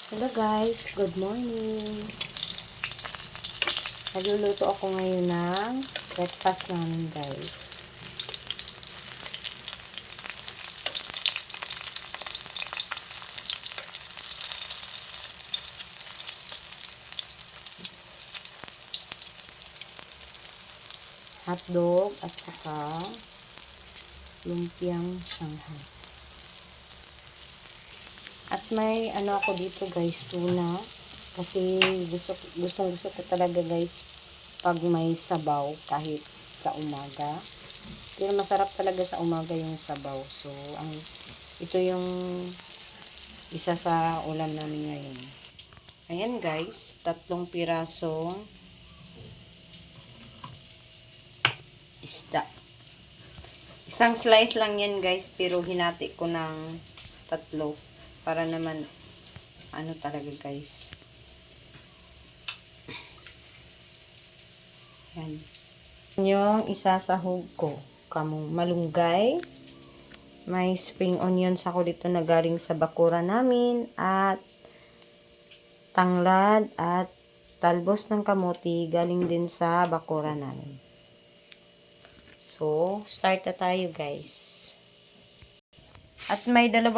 Hello guys, good morning. Nagluluto ako ngayon ng breakfast namin guys. Hotdog at saka lumpiang Shanghai. At may ako dito guys, tuna. Kasi gusto ko talaga guys pag may sabaw kahit sa umaga. Pero masarap talaga sa umaga yung sabaw. So, ito yung isa sa ulam namin ngayon. Ayan guys, 3 pirasong isda. Isang slice lang yan guys, pero hinati ko ng 3 para naman talaga guys. Yan. Yung isasahog ko. Kamong malunggay. May spring onions ako dito na galing sa bakura namin. At tanglad at talbos ng kamote galing din sa bakura namin. So, start na tayo guys. At may 2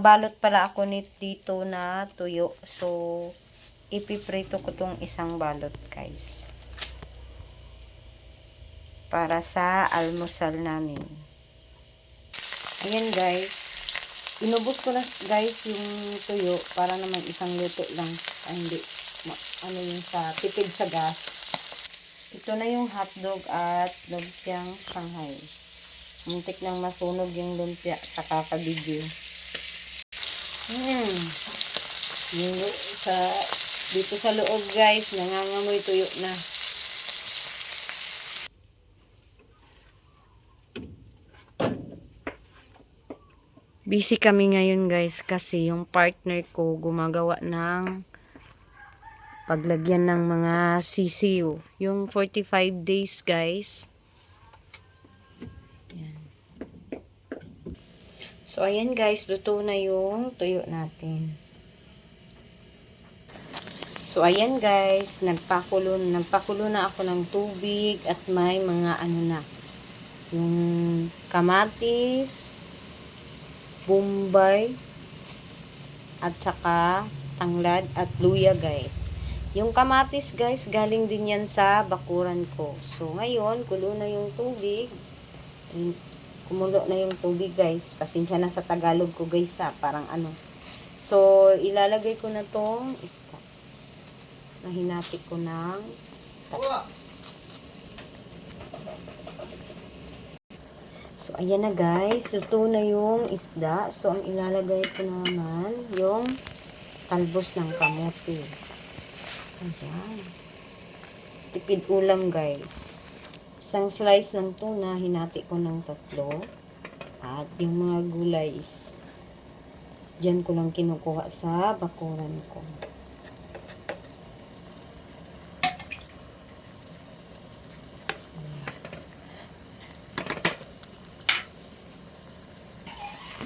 balot pala ako dito na tuyo. So, ipiprito ko tong isang balot guys. Para sa almusal namin. Ayan guys. Inubos ko na guys yung tuyo para naman isang luto lang. Hindi, yung sa tipid sa gas. Ito na yung hotdog at lumpiang Shanghai. Muntik nang masunog yung lumpia sa kakabidyo. Dito sa loob guys, nangangamoy tuyo na. Busy kami ngayon guys kasi yung partner ko gumagawa ng paglagyan ng mga sisiw. Yung 45 days guys. Ayan. So ayan guys, luto na yung tuyo natin. So ayan guys, nagpakulo na ako ng tubig at may mga yung kamatis, bombay, at saka tanglad at luya guys. Yung kamatis guys, galing din yan sa bakuran ko. So ngayon, kulo na yung tubig. Kumulo na yung tubig guys. Pasensya na sa Tagalog ko guys parang So ilalagay ko na tong isda. Nahinati ko ng So, ayan na guys. Luto na yung isda. So, ang ilalagay ko naman yung talbos ng kamote. Ayan. Tipid ulam guys. Isang slice ng tuna, hinati ko ng 3. At yung mga gulays, dyan ko lang kinukuha sa bakuran ko.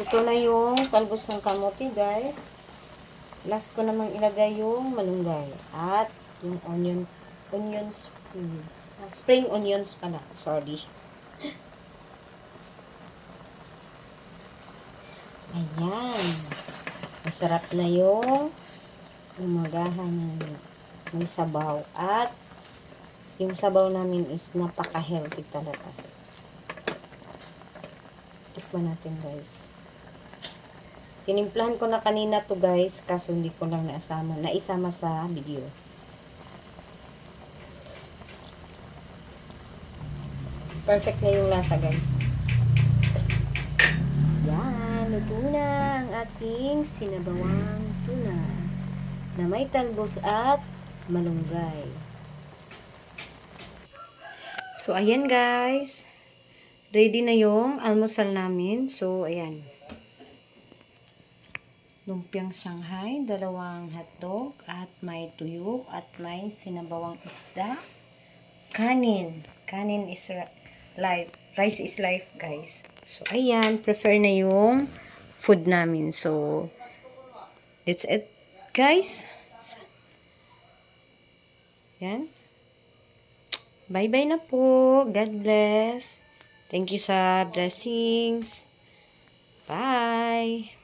Ito na yung talbos ng kamote guys. Last ko namang ilagay yung malunggay. At yung spring onions pala. Sorry. Ayan. Masarap na yung umagahan namin. May sabaw. At yung sabaw namin is napaka-healthy talaga. Tikman natin guys. Tinimplahan ko na kanina to guys, kaso hindi ko lang naisama sa video. Perfect na yung lasa guys. Yan, luto na ang ating sinabawang tuna na may talbos at malunggay. So ayan guys, ready na yung almusal namin. So ayan. Lumpiang Shanghai, 2 hotdog, at may tuyo, at may sinabawang isda. Kanin is life. Rice is life, guys. So, ayan, prefer na yung food namin. So, that's it. guys. Yan. Bye-bye na po. God bless. Thank you sa blessings. Bye.